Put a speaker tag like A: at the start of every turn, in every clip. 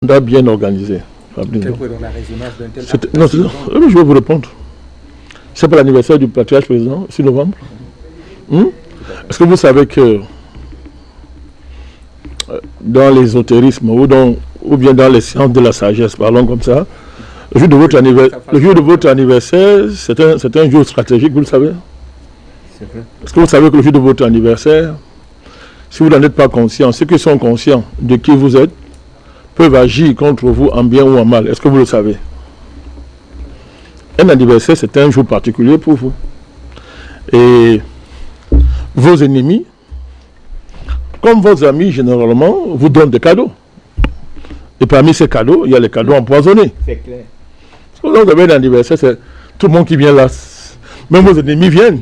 A: bien organisé.
B: Quelle est la résonance d'un tel acte?
A: Non, je vais vous répondre. C'est pas l'anniversaire du patriarche président, 6 novembre. Est-ce que vous savez que dans l'ésotérisme ou bien dans les sciences de la sagesse, parlons comme ça, le jour de votre anniversaire, c'est un jour stratégique, vous le savez? Est-ce que vous savez que le jour de votre anniversaire, si vous n'en êtes pas conscient, ceux qui sont conscients de qui vous êtes peuvent agir contre vous en bien ou en mal. Est-ce que vous le savez? Un anniversaire, c'est un jour particulier pour vous. Et vos ennemis, comme vos amis, généralement, vous donnent des cadeaux. Et parmi ces cadeaux, il y a les cadeaux empoisonnés. C'est clair. Quand vous avez un anniversaire, c'est tout le monde qui vient là. Même vos ennemis viennent.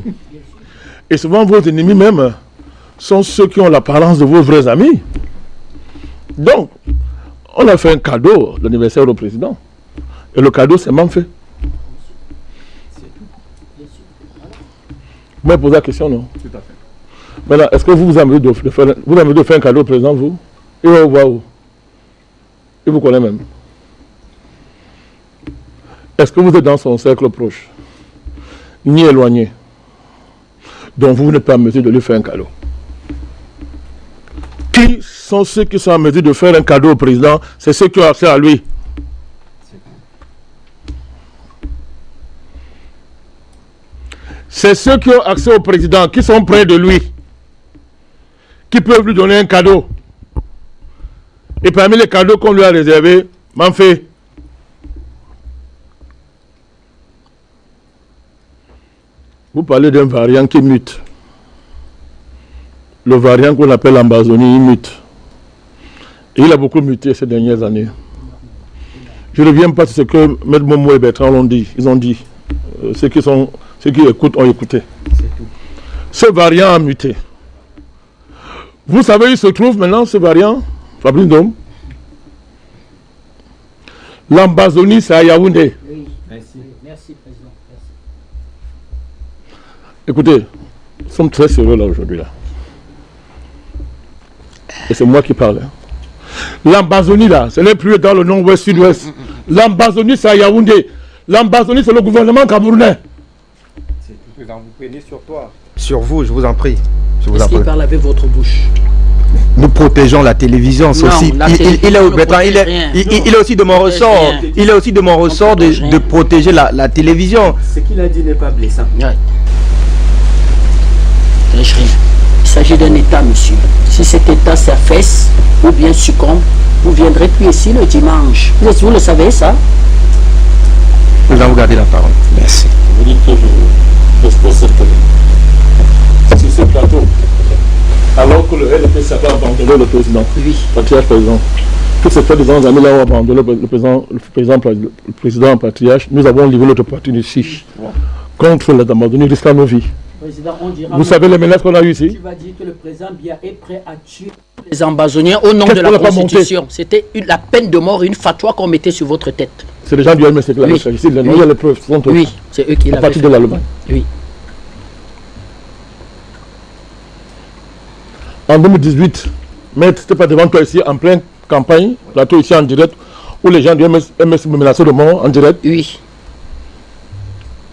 A: Et souvent, vos ennemis même sont ceux qui ont l'apparence de vos vrais amis. Donc, on a fait un cadeau d'anniversaire au président. Et le cadeau, c'est mal fait. Vous m'avez posé la question, non? Tout à fait. Maintenant, est-ce que vous avez de faire un cadeau au président, vous? Il va vous voir où? Il vous connaît même. Est-ce que vous êtes dans son cercle proche? Ni éloigné. Donc vous n'êtes pas en mesure de lui faire un cadeau. Qui sont ceux qui sont en mesure de faire un cadeau au président? C'est ceux qui ont accès à lui. C'est ceux qui ont accès au président, qui sont près de lui, qui peuvent lui donner un cadeau. Et parmi les cadeaux qu'on lui a réservés, m'en fait. Vous parlez d'un variant qui mute. Le variant qu'on appelle l'Ambazonie, il mute. Et il a beaucoup muté ces dernières années. Je ne reviens pas sur ce que M. Momo et Bertrand l'ont dit. Ils ont dit. Ceux qui écoutent ont écouté. Ce variant a muté. Vous savez où il se trouve maintenant, ce variant, Fabrice Ndom? L'Ambazonie, c'est à Yaoundé.
C: Oui, merci. Merci, président. Merci.
A: Écoutez, nous sommes très sérieux là aujourd'hui. Et c'est moi qui parle. L'Ambazonie là, ce n'est plus dans le nord-ouest, sud-ouest. L'Ambazonie, c'est à Yaoundé. L'Ambazonie, c'est le gouvernement camerounais.
B: Vous prenez sur toi. Sur vous, je vous en prie.
C: Est-ce qu'il parle avec votre bouche?
B: Nous protégeons la télévision. Il est aussi de mon ressort. Il est aussi de mon ressort de protéger la télévision.
C: Ce qu'il a dit n'est pas blessant. Ouais. Il s'agit d'un état, monsieur. Si cet état s'affaisse ou bien succombe, vous viendrez plus ici le dimanche. Vous le savez, ça?
B: Nous allons garder la parole. Merci.
A: Vous dites que je sur ce plateau, alors que le LP s'avait abandonné le président. Oui. Patriarche président. Tous ces présidents amis là ont abandonné le président patriarche. Nous avons livré notre partie ici contre l'Amazonie jusqu'à nos vies. Vous savez les menaces qu'on a eues ici?
C: Tu vas dire que le président Biya est prêt à tuer les Ambazoniens au nom de la Constitution. C'était la peine de mort, une fatwa qu'on mettait sur votre tête.
A: C'est les gens du MSC qui l'avaient fait ici. Il y a les preuves.
C: Oui, c'est eux qui l'avaient fait.
A: À partir de l'Allemagne.
C: Oui.
A: En 2018, Maître, c'était pas devant toi ici, en pleine campagne, plateau ici en direct, où les gens du MS me menaçaient de mort en direct.
C: Oui.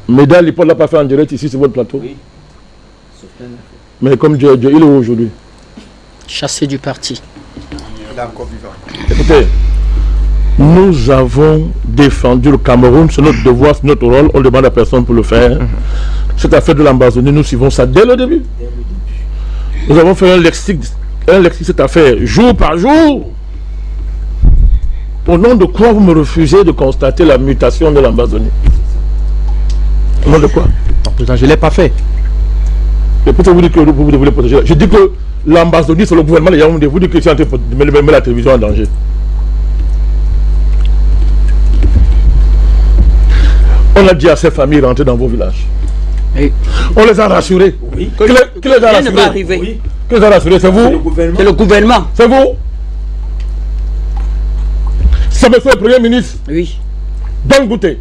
A: Médal, l'IPOD l'a pas fait en direct ici sur votre plateau. Oui. Mais comme Dieu, il est où aujourd'hui?
C: Chassé du parti.
B: Il est encore vivant.
A: Écoutez, nous avons défendu le Cameroun, c'est notre devoir, c'est notre rôle, on ne demande à personne pour le faire. Cette affaire de l'Ambazonie, nous suivons ça dès le début. Nous avons fait un lexique cette affaire, jour par jour. Au nom de quoi vous me refusez de constater la mutation de l'Ambazonie? Au nom de quoi?
B: Non, je ne l'ai pas fait.
A: Et pourquoi vous dites que vous voulez protéger? Je dis que l'Ambazonie, c'est le gouvernement de Yaoundé. Vous dites que c'est en train de mettre la télévision en danger. On a dit à ces familles de rentrer dans vos villages. Oui. On les a rassurés. Oui. Qui les a rassurés?
C: Ne va arriver. Oui.
A: Qui les a rassurés? C'est vous?
C: C'est le gouvernement.
A: C'est vous? C'est monsieur le Premier ministre.
C: Oui.
A: Don Goûté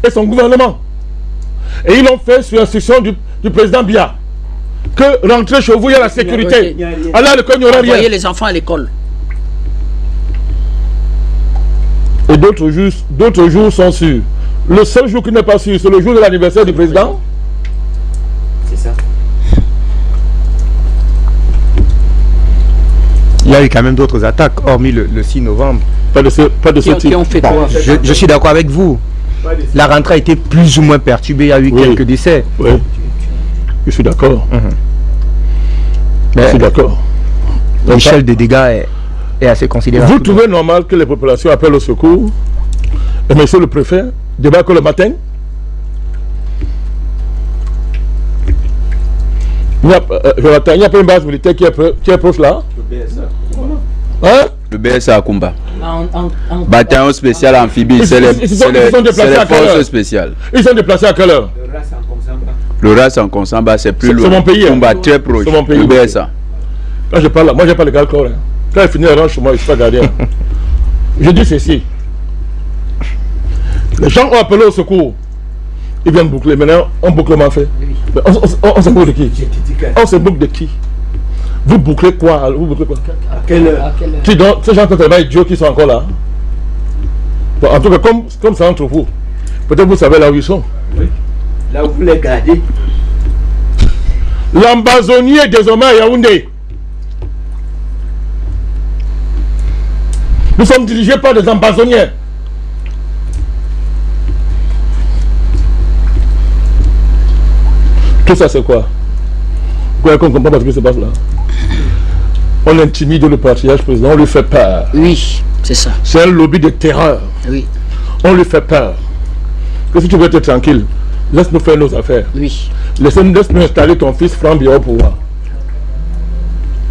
A: et son gouvernement. Et ils l'ont fait sur instruction du président Biya. Que rentrer chez vous, il y a la sécurité. Alors, il n'y aura rien.
C: Envoyez les enfants à l'école.
A: d'autres jours sont sûrs. Le seul jour qui n'est pas sûr, c'est le jour de l'anniversaire du président.
D: C'est ça.
B: Il y a eu quand même d'autres attaques, hormis le 6 novembre.
A: Pas de ce type.
C: Qui ont fait quoi?
B: Je suis d'accord avec vous. La rentrée a été plus ou moins perturbée, il y a eu quelques décès.
A: Oui, je suis d'accord. Je suis d'accord.
B: L'échelle des dégâts est assez considérable.
A: Vous trouvez normal que les populations appellent au secours et monsieur le préfet débarque le matin? Il n'y a pas une base militaire qui est proche là? Hein?
E: Le BSA à Kumba. Bataillon spécial amphibie, c'est les forces spéciales.
A: Ils sont déplacés à quelle heure?
E: Le RAS en Konsamba, c'est plus loin.
A: C'est mon pays.
E: Kumba, très proche.
A: C'est mon pays.
E: Le BSA.
A: Quand je parle là, moi j'ai pas le garde corps. Hein. Quand il finit la range, moi je suis pas gardien. Je dis ceci. Les gens ont appelé au secours. Ils viennent boucler. Maintenant, on bouclement fait. Mais on se boucle de qui? On se boucle de qui? Vous bouclez quoi? Vous bouclez quoi?
D: À quelle heure?
A: Qui donc, ces gens sont tellement idiots qui sont encore là. Bon, en tout cas, comme c'est entre vous, peut-être vous savez là où ils sont.
D: Oui. Là où vous les gardez.
A: L'ambazonnier est désormais à Yaoundé. Nous sommes dirigés par des ambazonniers. Tout ça c'est quoi? Quoi qu'on comprend pas ce qui se passe là? On intimide le patriarche président, on lui fait peur.
C: Oui, c'est ça.
A: C'est un lobby de terreur.
C: Oui.
A: On lui fait peur. Que si tu veux être tranquille, laisse-nous faire nos affaires.
C: Oui.
A: Laisse-nous installer ton fils Franck Biya au pouvoir.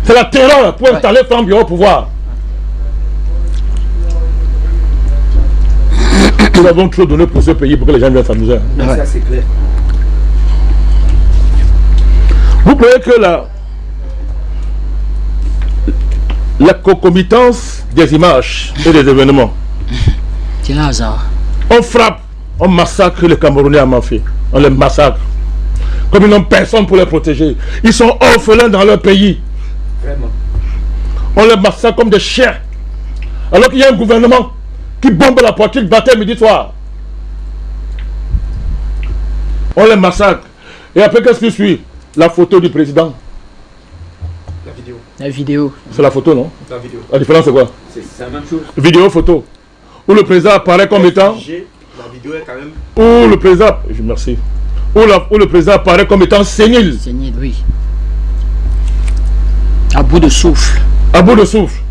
A: C'est la terreur pour installer Franck Biya au pouvoir. Nous avons trop donné pour ce pays pour que les gens viennent s'amuser.
D: Ça c'est clair.
A: Vous croyez que la concomitance des images et des événements,
C: C'est un hasard.
A: on frappe, on massacre les Camerounais à Mafé, on les massacre. Comme ils n'ont personne pour les protéger. Ils sont orphelins dans leur pays.
D: Vraiment.
A: On les massacre comme des chiens. Alors qu'il y a un gouvernement qui bombe la poitrine matin, midi, soir. On les massacre. Et après, qu'est-ce qui suit? La photo du président.
D: La vidéo.
C: La vidéo.
A: C'est la photo, non?
D: La vidéo.
A: La différence, c'est quoi?
D: C'est la même chose.
A: Vidéo, photo. Où le président apparaît comme étant...
D: La vidéo est quand même...
A: Où le président... Merci. Où le président apparaît comme étant sénile.
C: Sénile, oui. À bout de souffle.
A: À bout de souffle.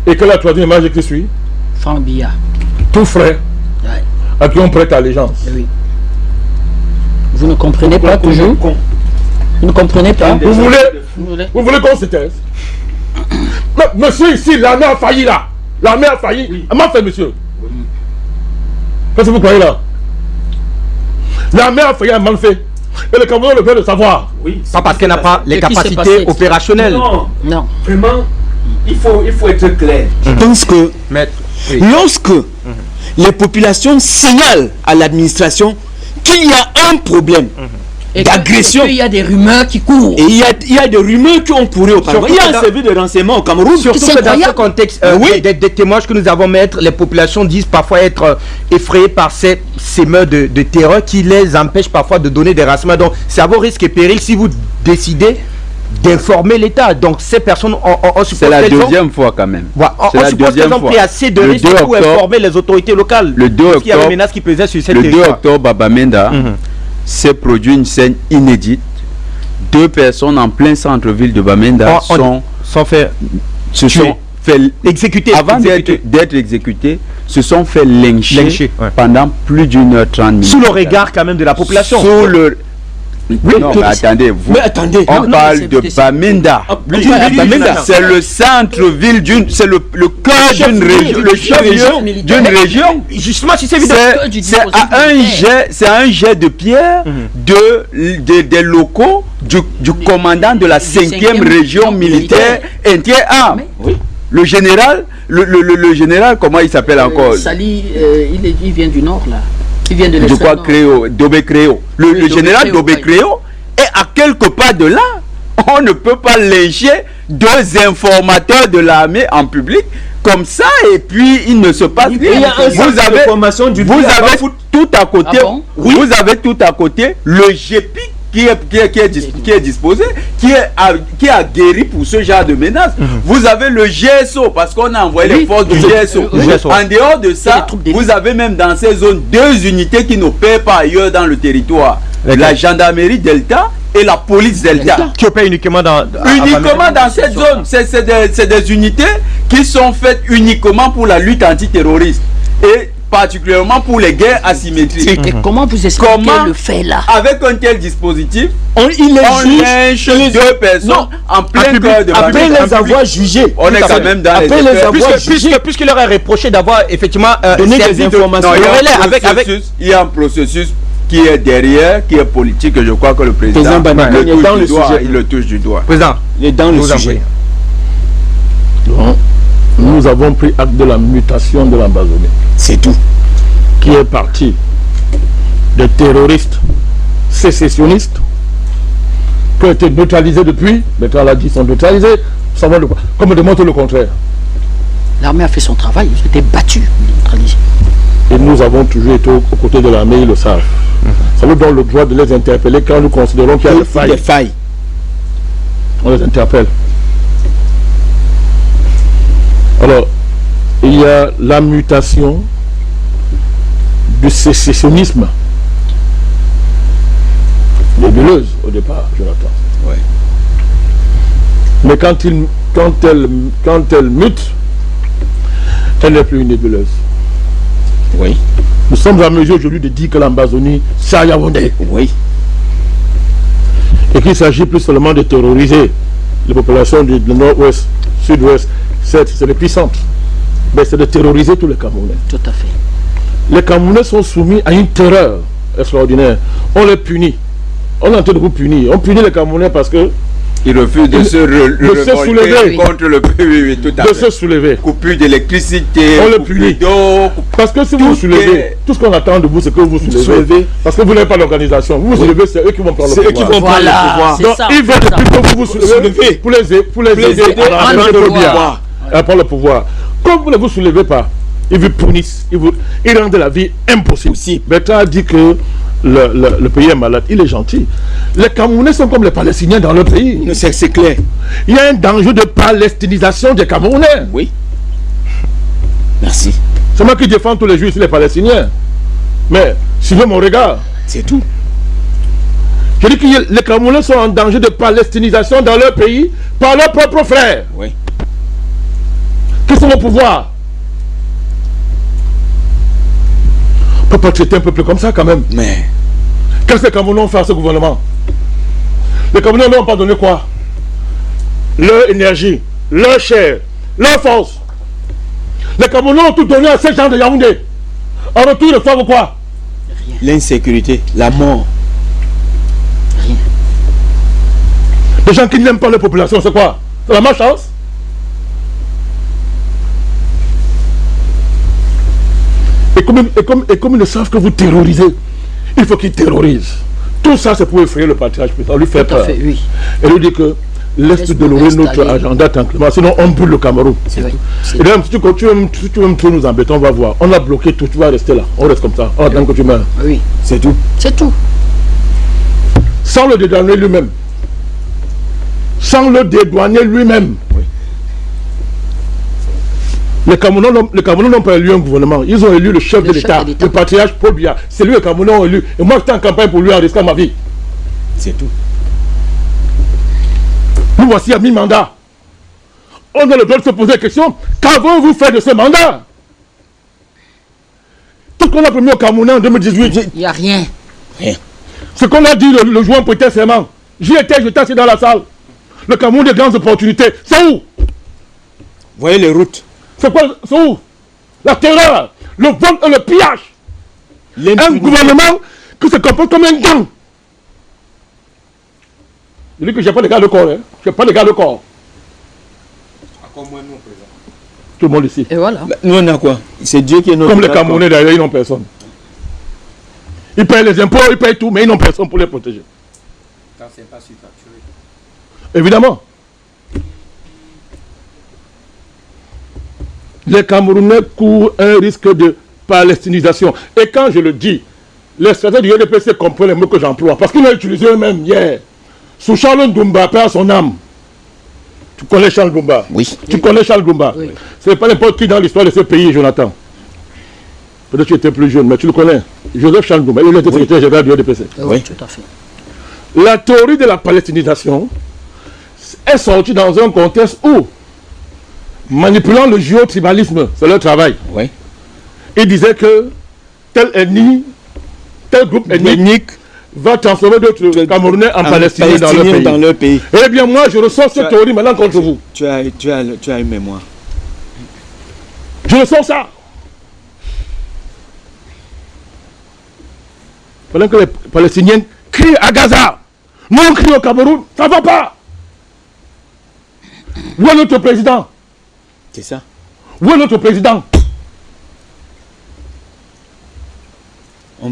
A: Et que la troisième image qui suit?
C: Franck Biya.
A: Tout frais.
C: Ouais.
A: À qui on prête allégeance.
C: Oui. Vous ne comprenez pas toujours? Vous ne comprenez pas?
A: Vous voulez qu'on se taise? Monsieur, ici, l'armée a failli là. L'armée a failli. Oui. Comment fait, monsieur? Oui. Qu'est-ce que vous croyez là? L'armée a failli à Manfé. Et le Cameroun le fait de savoir.
D: Oui.
B: Pas parce qu'elle n'a pas les capacités opérationnelles.
D: Non.
C: Non.
D: Vraiment, il faut être clair.
F: Je pense que
B: Maître,
F: lorsque les populations signalent à l'administration qu'il y a un problème d'agression,
C: Il y a des rumeurs qui courent.
F: et il y a des rumeurs qui ont couru au Cameroun. Il y a un service de renseignement au Cameroun.
B: surtout
C: C'est
B: que dans ce
C: incroyable.
B: contexte,
F: Oui.
B: des témoignages que nous avons, maître, les populations disent parfois être effrayées par ces meurtres de terreur qui les empêchent parfois de donner des renseignements. Donc, c'est à vos risques et périls si vous décidez d'informer l'État. Donc, ces personnes ont
E: C'est la deuxième fois quand même.
B: Voilà,
E: C'est
B: on
E: la
B: suppose
E: deuxième
B: qu'elles ont
E: fois.
B: pris assez de
E: Le
B: risques
E: 2
B: pour
E: octobre,
B: informer les autorités locales.
E: Le 2
B: Parce qu'il y a des
E: octobre,
B: menaces qui pesaient sur cette
E: le 2
B: territoire.
E: octobre, à Bamenda, s'est produit une scène inédite. 2 personnes en plein centre-ville de Bamenda
B: Sans faire
E: se
B: tuer.
E: sont fait
B: exécuter.
E: avant d'être exécutés, se sont fait lyncher pendant plus d'1h30.
B: Sous le regard quand même de la population.
E: Sous le... non, mais attendez,
F: Mais attendez,
E: on parle de Bamenda.
F: Bamenda.
E: C'est le centre-ville c'est le cœur d'une région, le chef-lieu d'une région.
B: Justement, si c'est évident.
E: C'est un jet de pierre des locaux du commandant de la 5e région militaire inter-armes. Le général, le général, comment il s'appelle encore?
C: Sali, il vient du nord là. Il vient de
E: Je crois
C: l'extrême-nord.
E: Dobé Créo. Le général Dobé Créo est à quelque part de là. On ne peut pas lyncher 2 informateurs de l'armée en public comme ça et puis il ne se passe rien.
F: Il y a un centre de formation du
E: vous avez tout à côté.
C: Ah bon?
E: Oui. Vous avez tout à côté le GEPI qui est disposé, qui a guéri pour ce genre de menaces. Vous avez le GSO parce qu'on a envoyé les forces du GSO. En dehors de ça, vous avez même dans ces zones 2 unités qui n'opèrent pas ailleurs dans le territoire. La gendarmerie Delta et la police Delta.
B: Qui opèrent uniquement dans
E: cette zone. C'est des unités qui sont faites uniquement pour la lutte antiterroriste et particulièrement pour les guerres asymétriques.
C: Et comment vous expliquez le fait là?
E: Avec un tel dispositif,
F: on
E: lynche 2 personnes en plein cœur de
F: après les avoir jugés.
E: On est quand même dans
F: après les avoir jugés.
B: Puisqu'il leur est reproché d'avoir effectivement
F: donné des informations.
E: Il y a un processus qui est derrière, qui est politique, et je crois que le président il le touche du doigt.
B: Président,
F: il est dans le sujet.
A: Donc, nous avons pris acte de la mutation de l'Ambazonie.
F: C'est tout.
A: Qui est parti des terroristes sécessionnistes qui ont été neutralisés depuis. Bertrand l'a dit, ils sont neutralisés. Comme me démontre le contraire.
C: L'armée a fait son travail, ils ont été battus, neutralisés.
A: Et nous avons toujours été aux côtés de l'armée, ils le savent. Ça nous donne le droit de les interpeller quand nous considérons qu'il y a des failles. On les interpelle. Alors, il y a la mutation du sécessionnisme. Nébuleuse au départ, Jonathan.
F: Ouais.
A: Mais quand elle mute, elle n'est plus une nébuleuse.
F: Oui.
A: Nous sommes en mesure aujourd'hui de dire que l'Ambazonie, c'est à Yaoundé.
F: Oui.
A: Et qu'il s'agit plus seulement de terroriser les populations du nord-ouest, sud-ouest. C'est l'épicentre. Mais c'est de terroriser tous les Camerounais.
C: Tout à fait.
A: Les Camerounais sont soumis à une terreur extraordinaire. On les punit. On est en train de vous punir. On punit les Camerounais parce que
E: ils refusent de se
A: soulever
E: contre le pays, tout à fait.
A: De se soulever.
E: Coupure d'électricité,
A: on le punit. Parce que si vous vous soulevez, tout ce qu'on attend de vous, c'est que vous vous soulevez. Parce que vous n'avez pas l'organisation. Vous vous soulevez, c'est eux qui vont prendre le pouvoir.
F: C'est eux qui vont prendre le pouvoir.
A: Donc ils veulent plutôt que vous vous soulevez pour les aider à prendre le pouvoir. À prendre le pouvoir. Comme vous ne vous soulevez pas, ils vous punissent, ils rendent la vie impossible. Bertrand a dit que le pays est malade, il est gentil. Les Camerounais sont comme les Palestiniens dans leur pays.
F: C'est clair.
A: Il y a un danger de palestinisation des Camerounais.
F: Oui. Merci.
A: C'est moi qui défends tous les jours ici les Palestiniens. Mais suivez mon regard.
F: C'est tout.
A: Je dis que les Camerounais sont en danger de palestinisation dans leur pays par leurs propres frères.
F: Oui.
A: Qui sont au pouvoir. On ne peut pas traiter un peuple comme ça quand même.
F: Mais
A: qu'est-ce que les Camerounais ont fait à ce gouvernement? Les Camerounais n'ont pas donné quoi? Leur énergie, leur chair, leur force. Les Camerounais ont tout donné à ces gens de Yaoundé. En retour, ils reçoivent quoi?
F: L'insécurité, la mort.
C: Rien.
A: Les gens qui n'aiment pas la population, c'est quoi? C'est la malchance? Et comme ils ne savent que vous terrorisez, il faut qu'ils terrorisent. Tout ça, c'est pour effrayer le patriarche, on lui fait peur.
C: Fait, oui.
A: Et lui dit que laisse dérouler notre agenda tranquillement, sinon on brûle le Cameroun. Et même si tu veux trop nous embêter, on va voir. On a bloqué tout, tu vas rester là. On reste comme ça, on attend que tu meurs.
C: Oui.
A: C'est tout.
C: C'est tout.
A: Sans le dédouaner lui-même. Sans le dédouaner lui-même.
F: Oui.
A: Les Camerounais n'ont pas élu un gouvernement. Ils ont élu le chef de l'État, le patriarche Paul Biya. C'est lui que les Camerounais ont élu. Et moi, j'étais en campagne pour lui en risquant ma vie.
F: C'est tout.
A: Nous voici à mi-mandat. On a le droit de se poser la question. Qu'avons-vous fait de ce mandat? Tout ce qu'on a promis aux Camerounais en 2018.
C: Il n'y a rien.
F: Rien.
A: Ce qu'on a dit le juin prêtait serment. J'y étais, j'étais assis dans la salle. Le Cameroun des grandes opportunités. C'est où?
F: Voyez les routes.
A: C'est quoi? C'est où? La terreur, le vol et le pillage. Un gouvernement qui se comporte comme un gang. Je dis que j'ai pas de garde de corps. Hein. J'ai pas de garde de corps.
D: Encore moins nous, président.
A: Tout le monde ici.
C: Et voilà.
F: Bah, nous on a quoi? C'est Dieu qui est notre.
A: Comme les Camerounais d'ailleurs, ils n'ont personne. Ils payent les impôts, ils payent tout, mais ils n'ont personne pour les protéger.
D: Quand c'est pas surfacturé.
A: Évidemment. les Camerounais courent un risque de palestinisation. Et quand je le dis, les stratèges du UDPC comprennent les mots que j'emploie. Parce qu'ils l'ont utilisé eux-mêmes hier. Sous Charles Ndoumba, paix à son âme. Tu connais Charles Ndoumba?
F: Oui.
A: Tu connais Charles Ndoumba?
C: Oui.
A: Ce n'est pas n'importe qui dans l'histoire de ce pays, Jonathan. Peut-être que tu étais plus jeune, mais tu le connais. Joseph Charles Ndoumba, il était secrétaire général du UDPC.
C: Oui, tout à fait.
A: La théorie de la palestinisation est sortie dans un contexte où, manipulant le géotribalisme, c'est leur travail.
F: Oui.
A: Il disait que tel ethnie, tel groupe ethnique va transformer d'autres Camerounais en Palestiniens dans leur pays. Eh bien, moi, je ressors cette théorie maintenant contre vous.
F: Tu as une mémoire.
A: Je ressors ça. Pendant que les Palestiniens crient à Gaza, nous on crie au Cameroun, ça ne va pas. Où est notre président?
F: C'est ça.
A: Où est notre président?
F: On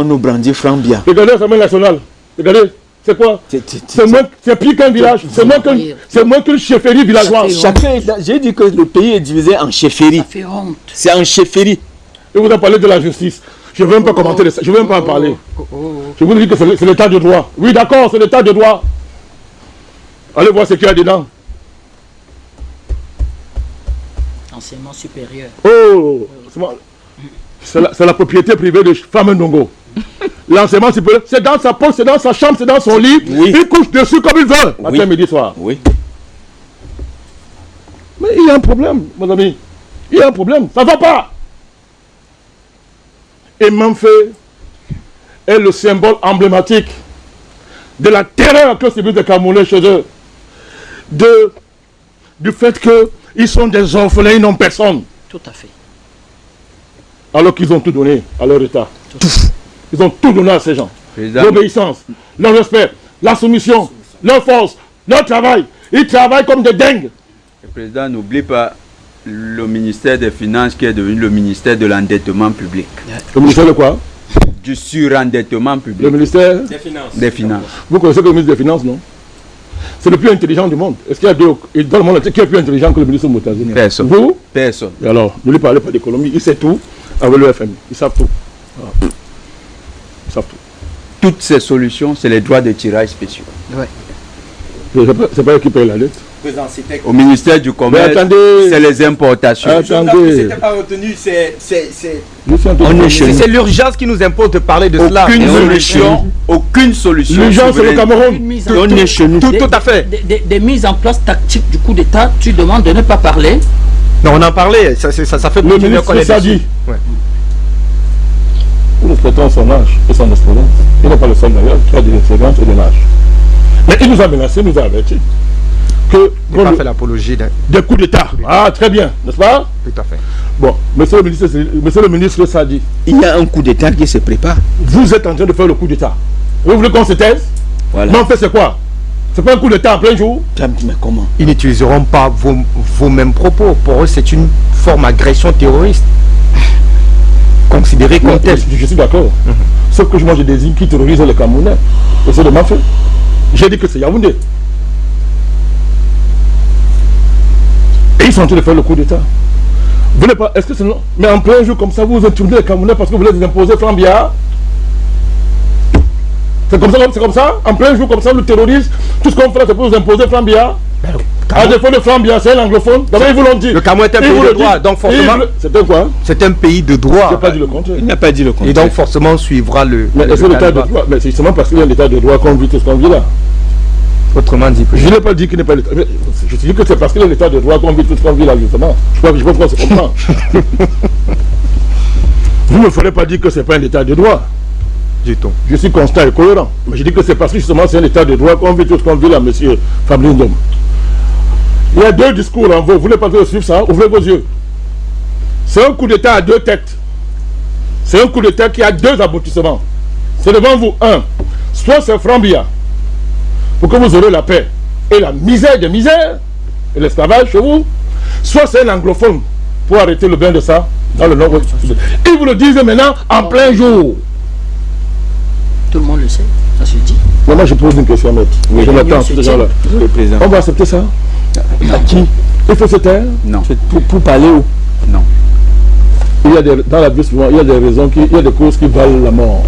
F: nous brandit Frambia.
A: Regardez l'Assemblée nationale. Regardez, c'est quoi? C'est pire qu'un village. C'est moins qu'une chefferie villageoise.
F: J'ai dit que le pays est divisé en chefferies.
C: Ça fait honte.
F: C'est en chefferie.
A: Je vous ai parlé de la justice. Je ne veux même pas commenter ça. Je ne veux même pas en parler. Je vous dis que c'est l'état de droit. Oui, d'accord, c'est l'état de droit. Allez voir ce qu'il y a dedans.
C: Enseignement supérieur.
A: Oh, c'est la propriété privée de Femme Ndongo. L'enseignement supérieur, c'est dans sa poche, c'est dans sa chambre, c'est dans son lit.
F: Oui.
A: Il couche dessus comme il veut, matin, midi, soir.
F: Oui.
A: Mais il y a un problème, mon ami. Il y a un problème. Ça ne va pas. Et Manfé est le symbole emblématique de la terreur que subissent les Camerounais chez eux. Du fait qu'ils sont des orphelins, ils n'ont personne.
C: Tout à fait.
A: Alors qu'ils ont tout donné à leur État. Ils ont tout donné à ces gens. L'obéissance, le respect, la soumission, leur force, leur travail. Ils travaillent comme des dingues.
E: Le président n'oublie pas le ministère des Finances qui est devenu le ministère de l'endettement public.
A: Le ministère de quoi?
E: Du surendettement public.
A: Le ministère
E: des Finances.
A: Vous connaissez le ministre des Finances, non? C'est le plus intelligent du monde. Est-ce qu'il y a dans le monde qui est plus intelligent que le ministre Moutazine?
E: Personne.
A: Vous?
E: Personne.
A: Et alors, ne lui parlez pas d'économie. Il sait tout avec le FMI. Ils savent tout. Voilà. Ils savent tout.
E: Toutes ces solutions, c'est les droits de tirage spéciaux.
C: Ouais.
A: C'est pas eux qui payent la dette.
E: Au ministère du Commerce, c'est les importations.
A: Attendez.
D: C'était pas retenu, c'est
B: C'est l'urgence qui nous impose de parler de cela.
E: Aucune solution.
A: L'urgence, c'est le Cameroun.
B: Tout à fait.
C: Des mises en place tactiques du coup d'État, tu demandes de ne pas parler.
B: Non, on en parlait. Ça fait
A: le ministre Sadi. Nous respectons son âge et son expérience. Il n'est pas le seul d'ailleurs qui a de l'expérience et de l'âge. Mais il nous a menacé, il nous a averti que
B: il n'a pas fait l'apologie
A: des coups d'État. Ah, très bien, n'est-ce pas?
B: Tout à fait.
A: Bon, monsieur le ministre Sadi.
F: Il y a un coup d'État qui se prépare.
A: Vous êtes en train de faire le coup d'État. Vous voulez qu'on se taise?
F: Voilà.
A: Mais en fait, c'est quoi? C'est pas un coup d'État en plein jour?
F: Mais comment?
B: Ils n'utiliseront pas vos mêmes propos. Pour eux, c'est une forme d'agression terroriste. Considérée comme telle.
A: Je suis d'accord. Sauf que moi, je désigne qui terrorise les Camerounais. Et c'est de ma fait. J'ai dit que c'est Yaoundé. Et ils sont en train de faire le coup d'État. Vous voulez pas, est-ce que c'est non? Mais en plein jour comme ça, vous intimidez les Camerounais parce que vous voulez les imposer Frambia. C'est comme ça, en plein jour comme ça, le terroriste, tout ce qu'on fait, c'est pour vous imposer Frambia. À défaut de Frambia, c'est un anglophone. D'abord, ils vous l'ont dit.
B: Le Cameroun est un pays de droit, donc forcément.
A: C'est un quoi?
B: C'est un pays de droit.
A: Il n'a pas dit le contraire.
F: Il n'a pas dit le contraire.
B: Et donc forcément, on suivra le.
A: Mais est-ce que l'état de droit? Mais c'est justement parce qu'il y a l'état de droit qu'on vit tout ce qu'on vit là.
B: Autrement dit.
A: Je n'ai pas dit qu'il n'est pas l'état. Je te dis que c'est parce qu'il y a l'état de droit qu'on vit tout ce qu'on vit là, justement. Je crois qu'on se comprend. Vous ne me ferez pas dire que ce n'est pas un état de droit.
B: Du tout.
A: Je suis constant et cohérent. Mais je dis que c'est parce que justement c'est un état de droit qu'on vit tout ce qu'on vit là, monsieur Fabrice Ndom. Il y a deux discours en vous. Vous voulez pas suivre ça? Ouvrez vos yeux. C'est un coup d'état à deux têtes. C'est un coup d'état qui a deux aboutissements. C'est devant vous. Un, soit c'est Frambia, pour que vous aurez la paix et la misère des misères, et l'esclavage chez vous. Soit c'est un anglophone, pour arrêter le bain de ça, dans le nord-ouest. Ils vous le disent maintenant en plein jour.
C: Tout le monde le sait, ça se dit.
A: Mais moi je pose une question, maître.
F: Oui,
A: je l'attends, ces gens-là.
F: Le président.
A: On va accepter ça? À qui? Il faut se taire?
E: Non.
F: Pour parler où?
E: Non.
A: Dans la vie, souvent, il y a des raisons, il y a des causes qui valent la mort.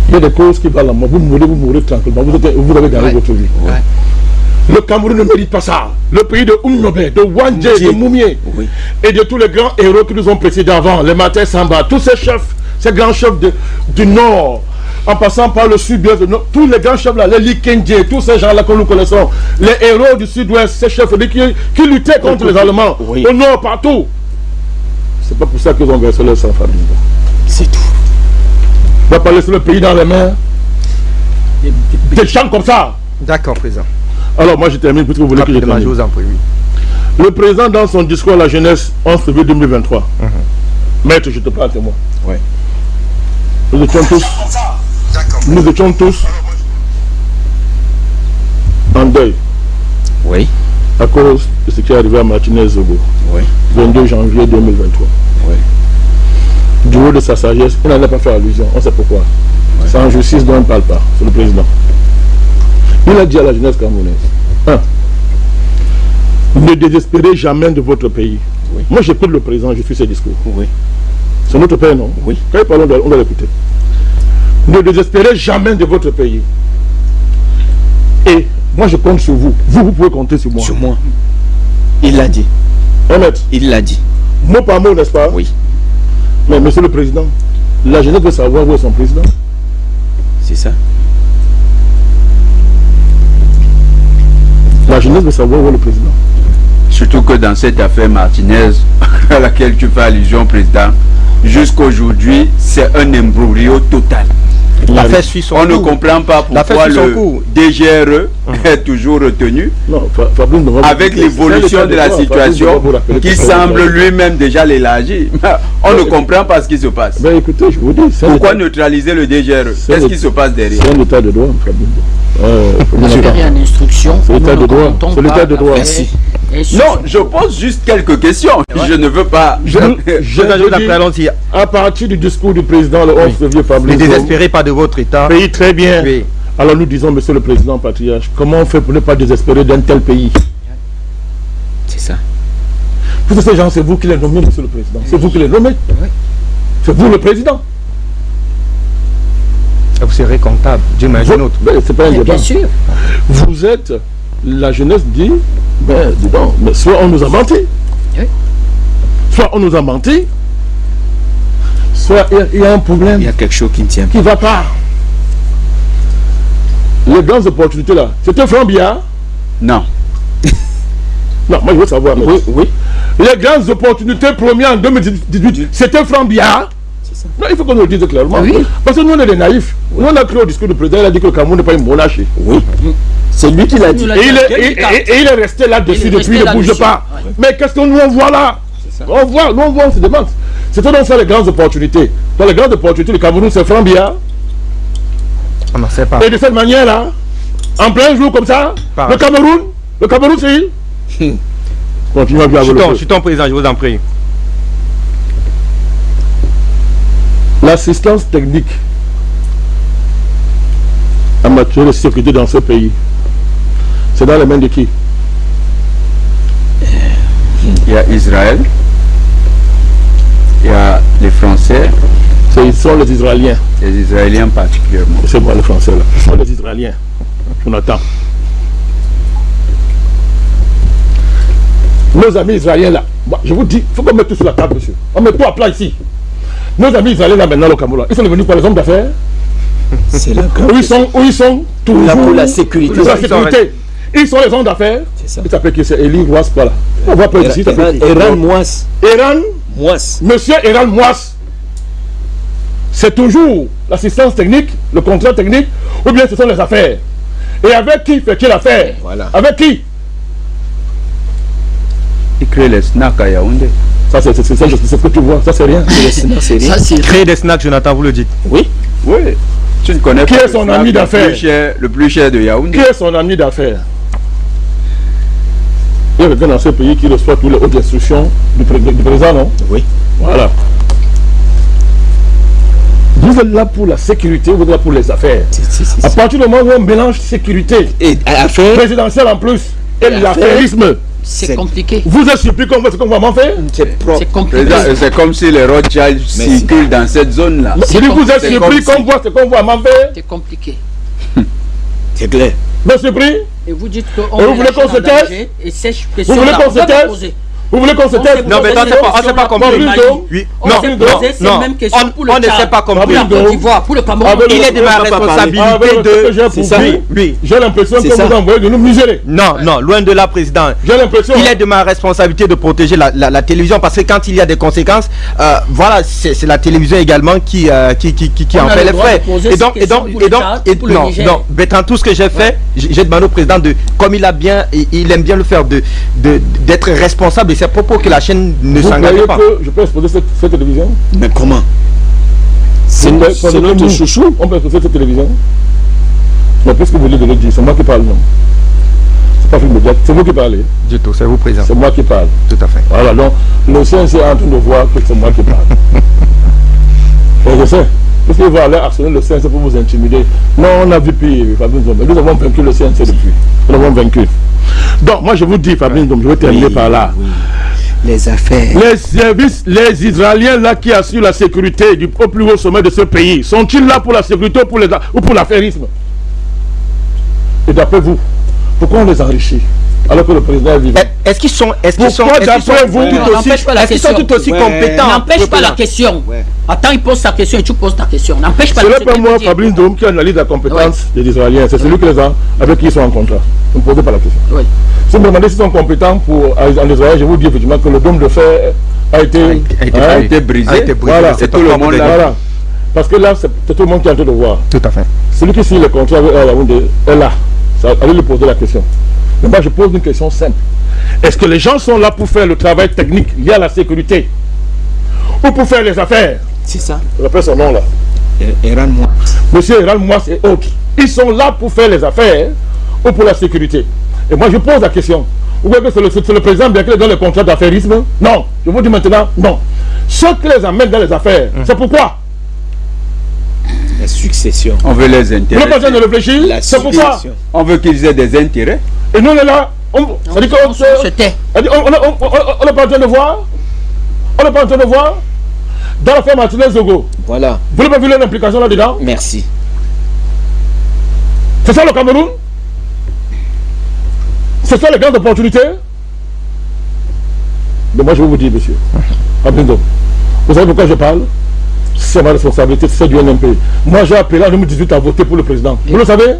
A: Il y a des causes qui valent la mort. Vous mourrez tranquillement. Vous avez gagné votre vie.
F: Ouais.
A: Le Cameroun ne mérite pas ça. Le pays de Oumnobe, de Wandje, de Moumié, et de tous les grands héros qui nous ont précédés avant, les Maté Samba, tous ces chefs, ces grands chefs du Nord, en passant par le Sud-Ouest, tous les grands chefs là, les Likendje, tous ces gens-là que nous connaissons, les héros du Sud-Ouest, ces chefs qui luttaient contre les Allemands, au Nord, partout. C'est pas pour ça qu'ils ont versé leur sang famille.
F: C'est tout.
A: On ne va pas laisser le pays dans les mains des gens comme ça.
B: D'accord, président.
A: Alors moi je termine puisque vous voulez que je termine. Le président dans son discours à la jeunesse 11 février 2023, maître, je te parle à moi.
F: Ouais.
A: Nous étions tous en deuil.
F: Oui.
A: À cause de ce qui est arrivé à Martinez Zogo.
F: Oui.
A: 22 janvier 2023.
F: Oui.
A: Du haut de sa sagesse, il n'en a pas fait allusion. On sait pourquoi. Ouais. C'est en justice dont on ne parle pas. C'est le président. Il a dit à la jeunesse camerounaise, 1. Ne désespérez jamais de votre pays. Oui. Moi j'écoute le président, je suis ses discours. Oui. C'est notre père, non? Oui. Quand il parle, on doit l'écouter. Ne désespérez jamais de votre pays. Et moi je compte sur vous. Vous pouvez compter sur moi.
F: Sur moi. Il l'a dit.
A: Honnête.
F: Il l'a dit.
A: Mot par mot, n'est-ce pas?
F: Oui.
A: Mais monsieur le président, la jeunesse veut savoir où est son président.
F: C'est ça.
A: La jeunesse veut savoir où est le président.
E: Surtout que dans cette affaire Martinez, à laquelle tu fais allusion, président, jusqu'aujourd'hui, c'est un imbroglio total.
B: L'affaire suit son cours.
E: On ne comprend pas pourquoi le DGRE est toujours retenu.
A: Non,
E: avec l'évolution de la situation qui semble lui-même déjà l'élargir. On ne comprend pas ce qui se passe.
A: Mais écoutez, je vous dis,
E: pourquoi neutraliser le DGRE? Qu'est-ce qui se passe derrière?
A: C'est un état de droit,
C: en instruction.
A: C'est l'état de droit. C'est l'état de droit.
F: Merci.
E: Non, je pose juste quelques questions. Je ne veux pas.
A: À partir du discours du président le 11 février,
B: ne désespérez pas de votre état.
A: Pays très bien. Oui. Alors nous disons, monsieur le président patriarche, comment on fait pour ne pas désespérer d'un tel pays?
F: C'est ça.
A: Tous ces gens, c'est vous qui les nommez, monsieur le président. C'est vous qui les nommez. Oui. C'est vous le président.
B: Vous serez comptable. Dieu m'a un autre.
A: C'est pas un débat.
C: Bien sûr.
A: Vous êtes, la jeunesse dit, ben, dis donc, mais soit on nous a menti. Oui. Soit on nous a menti. Soit il y a un problème.
F: Il y a quelque chose qui ne tient pas.
A: Qui ne va pas. Les grandes opportunités là, c'était Franck Biya?
E: Non.
A: Non, moi je veux savoir.
F: Oui, oui.
A: Les grandes opportunités premières en 2018, c'était Franck Biya? Non, il faut qu'on nous le dise clairement. Oui. Parce que nous on est des naïfs. Oui. Nous on a cru au discours du président, il a dit que le Cameroun n'est pas une monarchie.
F: Oui. C'est lui qui l'a dit.
A: Et il est resté là-dessus depuis, il ne bouge pas. Ouais. Mais qu'est-ce que nous on voit là? On voit, on se demande. C'était donc ça les grandes opportunités. Dans les grandes opportunités, le Cameroun c'est Franck Biya.
B: On n'en sait pas.
A: Et de cette manière-là, en plein jour comme ça, le Cameroun c'est... Continuez à bien avec
B: Je suis ton président, je vous en prie.
A: L'assistance technique en matière de sécurité dans ce pays, c'est dans les mains de qui?
E: Il y a Israël, il y a les Français.
A: Ce sont les Israéliens.
E: Les Israéliens particulièrement.
A: C'est moi les Français là. Ce sont les Israéliens. On attend. Nos amis Israéliens là, moi, je vous dis, il faut qu'on mette tout sur la table, monsieur. On met tout à plat ici. Nos amis Israéliens là maintenant au Cameroun, ils sont devenus quoi, les hommes d'affaires?
F: C'est là
A: où ils sont toujours
F: là pour la sécurité.
A: Pour la sécurité. Ils sont les hommes d'affaires. Il s'appelle qui? C'est Eli Mouas, voilà. On voit pas ici.
F: Eran Mouas.
A: Eran
F: Mouas.
A: Monsieur Eran Mouas. C'est toujours l'assistance technique, le contrat technique, ou bien ce sont les affaires. Et avec qui fait-il l'affaire?
F: Voilà.
A: Avec qui?
E: Il crée les snacks à Yaoundé.
A: Ça, c'est ce que tu vois. Ça, c'est rien.
B: Créer des snacks, Jonathan, vous le dites.
F: Oui.
E: Oui. Tu ne connais
A: qui
E: pas
A: est son ami d'affaires?
E: Le plus cher de Yaoundé.
A: Qui est son ami d'affaires? Il y a quelqu'un dans ce pays qui reçoit toutes les hautes instructions du président, non?
F: Oui.
A: Voilà. Vous êtes là pour la sécurité, vous êtes là pour les affaires. À partir du moment où on mélange sécurité
F: et affaires
A: présidentielle en plus et l'affairisme,
C: C'est compliqué.
A: Vous êtes surpris qu'on voit ce qu'on va m'en faire?
F: C'est propre.
C: C'est compliqué.
E: C'est comme si les Rothschild circulent dans cette zone-là.
A: Je dis vous êtes surpris qu'on voit ce qu'on va m'en faire?
C: C'est compliqué.
F: C'est clair.
A: Vous êtes surpris?
C: Et vous dites que
A: Et vous voulez qu'on se taise?
C: Et ces
A: Vous voulez qu'on se taise? Vous voulez qu'on se taise?
B: Non, mais on ne s'est pas compris. Oui. Non, non, on ne s'est pas compris.
C: Pour la Côte d'Ivoire, pour le Cameroun.
B: Il est de ma responsabilité de...
A: C'est ça.
B: Oui.
A: J'ai l'impression que vous envoyez de nous museler.
B: Non, non, loin de là, président.
A: J'ai l'impression.
B: Il est de ma responsabilité de protéger la télévision parce que quand il y a des conséquences, voilà, c'est la télévision également qui en fait les frais. Et donc, Bertrand, tout ce que j'ai fait, j'ai demandé au président de, comme il aime bien le faire, d'être responsable de ses propos, que la chaîne ne s'engage pas.
A: Je peux exposer cette télévision?
F: Mais comment? C'est notre chouchou.
A: On peut exposer cette télévision? Mais qu'est-ce que vous voulez de le dire? C'est moi qui parle, non? C'est pas film médiatique, c'est vous qui parlez.
B: Du tout, c'est vous, président.
A: C'est moi qui parle.
B: Tout à fait.
A: Voilà, donc le CNC est en train de voir que c'est moi qui parle. Et je sais. Qu'est-ce qu'il va aller harceler le CNC pour vous intimider? Non, on a vu pire, Fabrice Ndom. Nous avons vaincu le CNC depuis. Nous l'avons vaincu. Donc, moi je vous dis, Fabrice Ndom, je vais terminer par là.
F: Oui. Les affaires.
A: Les services, les Israéliens là qui assurent la sécurité au plus haut sommet de ce pays, sont-ils là pour la sécurité ou pour l'affairisme? Et d'après vous, pourquoi on les enrichit alors que le président est vivant?
B: Est-ce qu'ils sont tout aussi compétents?
C: N'empêche pas la question. Attends, il pose sa question et tu poses ta question. N'empêche pas.
A: Ce n'est pas moi, Fabrice Ndom, qui analyse la compétence des Israéliens. C'est celui qui les a, avec qui ils sont en contrat. Ne me posez pas la question.
C: Oui.
A: Si vous me demandez s'ils sont compétents en Israël, je vous dis effectivement que le dôme de fer a été brisé. Voilà, c'est tout le monde là. Voilà. Parce que là, c'est tout le monde qui est en train de voir.
B: Tout à fait.
A: Celui qui signe le contrat avec Yaoundé est là. Allez lui poser la question. Mais moi, je pose une question simple. Est-ce que les gens sont là pour faire le travail technique lié à la sécurité ou pour faire les affaires?
F: C'est ça.
A: Je rappelle son nom là.
F: Eran Moas.
A: Monsieur Eran Moas et autres. Ils sont là pour faire les affaires ou pour la sécurité? Et moi, je pose la question. Vous voyez que c'est le président bien qu'il est dans le contrat d'affairisme? Non. Je vous dis maintenant, non. Ceux qui les amènent dans les affaires, c'est pourquoi?
F: La succession.
E: On veut les
A: Vous
E: intérêts.
A: n'avez pas besoin de réfléchir? C'est pourquoi?
E: On veut qu'ils aient des intérêts.
A: Et nous, on est là. Ça dit qu'on
C: se tait.
A: On n'est pas en train de voir. On n'est pas en train de voir. Dans l'affaire Martinez Zogo.
F: Voilà.
A: Vous n'avez pas vu leur implication là-dedans?
F: Merci.
A: C'est ça le Cameroun? C'est ça les grandes opportunités? Mais moi je vais vous dire, monsieur, vous savez pourquoi je parle? C'est ma responsabilité, c'est du NMP. Moi j'ai appelé en 2018 à voter pour le président. Vous le savez?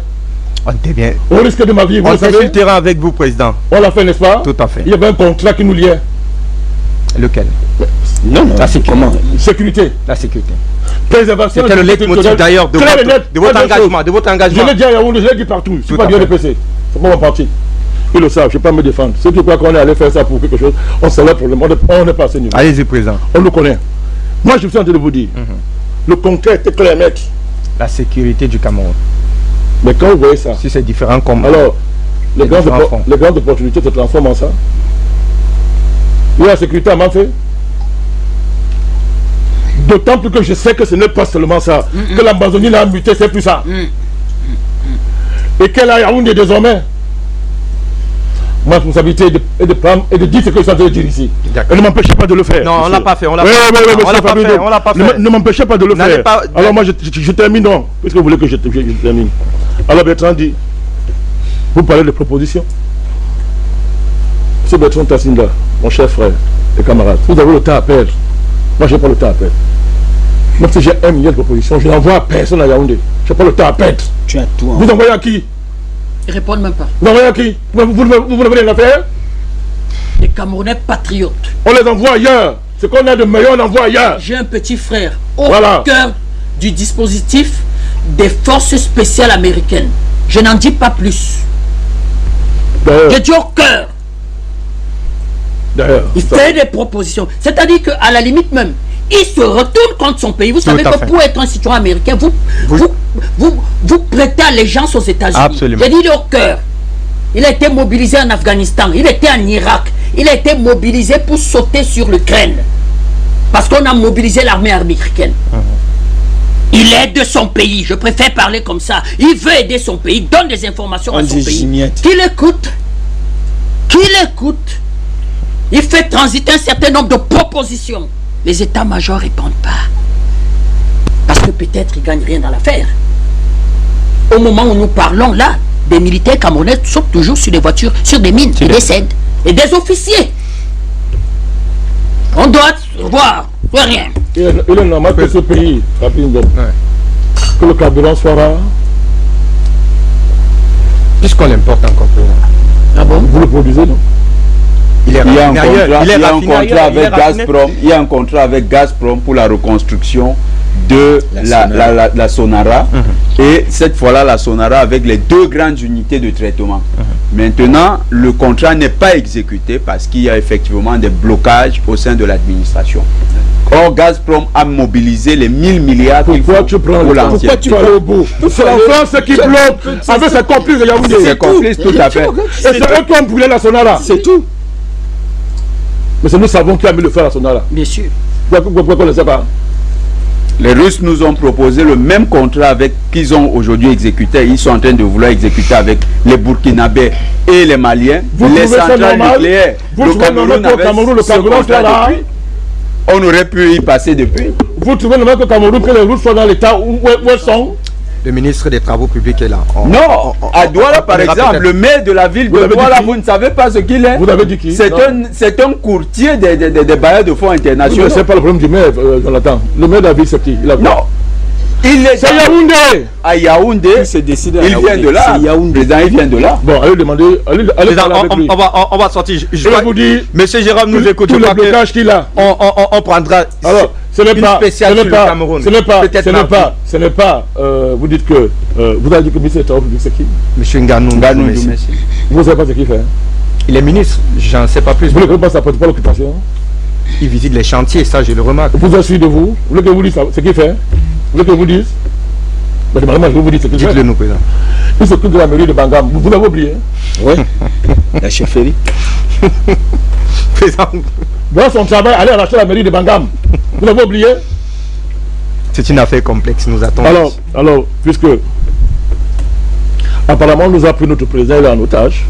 B: On était bien.
A: Au risque de ma vie, vous le savez?
B: On consultera avec vous, président.
A: On l'a fait, n'est-ce pas?
B: Tout à fait.
A: Il y avait un contrat qui nous liait.
B: Lequel?
F: Non,
B: la sécurité.
F: Comment?
A: Sécurité.
B: La sécurité.
A: Préservation.
B: C'était le leitmotiv d'ailleurs de votre engagement.
A: Je l'ai dit à Yaoundé, je l'ai dit partout. Je ne suis pas bien de PC. C'est pas mon parti. Ils le savent, je ne vais pas me défendre. Ceux qui croient qu'on est allé faire ça pour quelque chose, on sait le problème. On n'est pas à ce niveau.
B: Allez-y, président.
A: On le connaît. Moi, je suis en train de vous dire, le concret était clair, mec.
B: La sécurité du Cameroun.
A: Mais quand vous voyez ça,
B: si c'est différent comme...
A: Alors, les grandes opportunités se transforment en ça. Et la sécurité a mal fait. D'autant plus que je sais que ce n'est pas seulement ça. Que l'Amazonie l'a muté, c'est plus ça. Et qu'elle a Yaoundé désormais. Ma responsabilité est de prendre et de dire ce que je suis en train de dire ici. Et ne m'empêchez pas de le faire.
B: Non, on l'a pas fait. On l'a pas fait.
A: Ne m'empêchez pas de le faire. Alors moi, je termine, non. Qu'est-ce que vous voulez que je termine? Alors Bertrand dit, vous parlez de propositions. M. Bertrand Tassinda, mon cher frère et camarade, vous avez le temps à perdre. Moi, je n'ai pas le temps à perdre. Même si j'ai 1 million de propositions, je n'envoie à personne à Yaoundé. Je n'ai pas le temps à perdre.
F: Tu as tout.
A: Vous envoyez à qui?
C: Ils répondent même pas.
A: Vous envoyez à qui? Vous n'avez rien à faire?
C: Les Camerounais patriotes.
A: On les envoie ailleurs. Ce qu'on a de meilleur, on envoie ailleurs.
C: J'ai un petit frère au cœur du dispositif des forces spéciales américaines. Je n'en dis pas plus. Je dis au cœur. Il fait des propositions. C'est-à-dire qu'à la limite même, il se retourne contre son pays. Vous savez que pour être un citoyen américain, vous prêtez allégeance aux États-Unis. J'ai dit il est au cœur. Il a été mobilisé en Afghanistan, il était en Irak, il a été mobilisé pour sauter sur l'Ukraine. Parce qu'on a mobilisé l'armée américaine. Il aide son pays, je préfère parler comme ça. Il veut aider son pays, il donne des informations à son pays. Qu'il écoute. qu'il écoute, il fait transiter un certain nombre de propositions. Les états-majors ne répondent pas. Parce que peut-être ils ne gagnent rien dans l'affaire. Au moment où nous parlons là, des militaires camerounais sautent toujours sur des voitures, sur des mines, et décèdent. Et des officiers. On doit voir, rien.
A: Il est normal que ce pays, que le carburant soit rare.
B: Puisqu'on l'importe encore plus.
C: Ah bon?
A: Vous le produisez, non?
E: Il y a un contrat avec Gazprom. Il y a un contrat avec Gazprom pour la reconstruction de la Sonara. Et cette fois-là, la Sonara avec les 2 grandes unités de traitement. Maintenant, le contrat n'est pas exécuté parce qu'il y a effectivement des blocages au sein de l'administration. Or, Gazprom a mobilisé les 1000 milliards.
A: Pourquoi tu prends le temps? Pourquoi tu vas aller au bout? C'est la France qui bloque avec ses complices de Yaoundé.
E: C'est complice, tout à fait.
A: Et c'est eux qui ont brûlé la Sonara.
F: C'est tout.
A: Mais c'est nous savons qui a mis le feu à la Sonara.
C: Bien sûr.
A: Pourquoi on ne sait pas?
E: Les Russes nous ont proposé le même contrat qu'ils ont aujourd'hui exécuté. Ils sont en train de vouloir exécuter avec les Burkinabés et les Maliens. Les centrales nucléaires. Le Cameroun avait ce contrat depuis. On aurait pu y passer depuis.
A: Vous trouvez normal que Cameroun, que les Russes soient dans l'état où elles sont?
B: Le ministre des Travaux publics est là.
E: Non, à Douala par exemple, le maire de la ville de Douala, vous ne savez pas ce qu'il est.
A: Vous avez dit qui?
E: C'est un courtier des bailleurs de fonds internationaux.
A: C'est pas le problème du maire, Jonathan. Le maire de la ville, c'est qui?
E: Non. C'est
A: Yaoundé.
E: À Yaoundé, il vient de là. Le président, il vient de là.
A: Bon, allez demander. Allez parler avec lui.
B: On va sortir.
A: Je vais vous dire.
B: Monsieur Jérôme nous écoute.
A: Tout le blocage qu'il a.
B: On prendra.
A: Alors, ce n'est pas. Ce n'est pas. Vous dites que. Vous avez dit que ministre des Travaux publics, c'est qui?
B: Monsieur Nganou.
A: Vous ne savez pas ce qu'il fait?
B: Il est ministre. J'en sais pas plus.
A: Vous ne connaissez pas sa porte-parole l'occupation?
B: Il visite les chantiers, ça je le remarque.
A: Vous assuyez de vous. Vous voulez que vous dise ce qu'il fait? Vous voulez que je vous dise? Je vais vous dire ce qu'il fait.
B: Dites-le nous, président.
A: Il s'occupe de la mairie de Bangam. Vous l'avez oublié?
F: Oui. La chefferie.
B: Président.
A: Dans son travail, aller arracher la mairie de Bangam. Vous l'avez oublié?
B: C'est une affaire complexe, nous attendons.
A: Alors, puisque apparemment nous a pris notre président, il est en otage.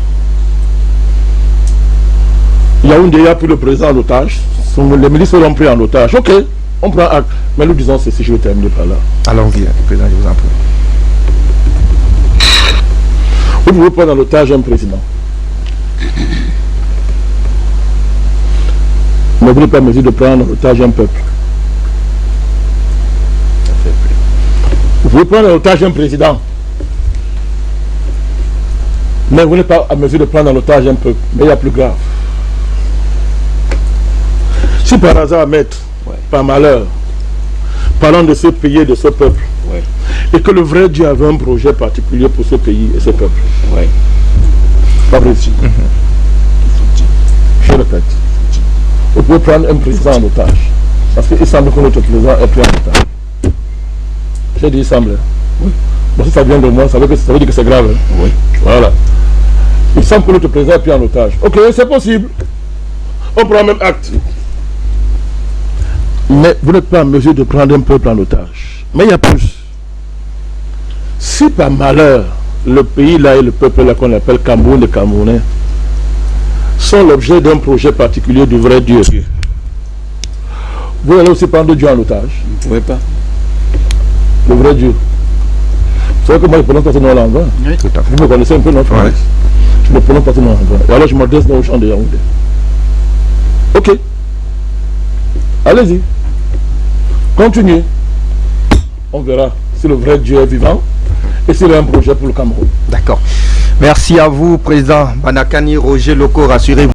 A: Yaoundé a pris le président en otage. Les ministres l'ont pris en otage. Ok, on prend acte. Mais nous disons ceci, je vais terminer par là.
B: Allons-y, président, je vous en prie.
A: Vous pouvez prendre en otage un président. Mais vous n'êtes pas en mesure de prendre en otage un peuple. Vous pouvez prendre en otage un président. Mais vous n'êtes pas en mesure de prendre en otage un peuple. Mais il y a plus grave. Si par hasard, maître, par malheur, parlant de ce pays et de ce peuple, et que le vrai Dieu avait un projet particulier pour ce pays et ce peuple, pas réussi. Je répète, vous pouvez prendre un président en otage, parce qu'il semble que notre président est pris en otage. J'ai dit il semble. Bon, si ça vient de moi, ça veut dire que c'est grave. Voilà. Il semble que notre président est pris en otage. Ok, c'est possible. On prend même acte. Mais vous n'êtes pas en mesure de prendre un peuple en otage. Mais il y a plus. Si par malheur, le pays là et le peuple là qu'on appelle Cameroun et Camerounais sont l'objet d'un projet particulier du vrai Dieu, vous allez aussi prendre Dieu en otage.
F: Oui, pas.
A: Le vrai Dieu. Vous savez que moi je prononce pas ce nom-là en vain.
C: Oui.
A: Vous me connaissez un peu, non? Je ne prononce pas ce nom en vain. Et alors je m'adresse dans le champ de Yaoundé. Ok. Allez-y. Continuez. On verra si le vrai Dieu est vivant et s'il a un projet pour le Cameroun.
B: D'accord. Merci à vous, président Banakani Roger Loko, rassurez-vous.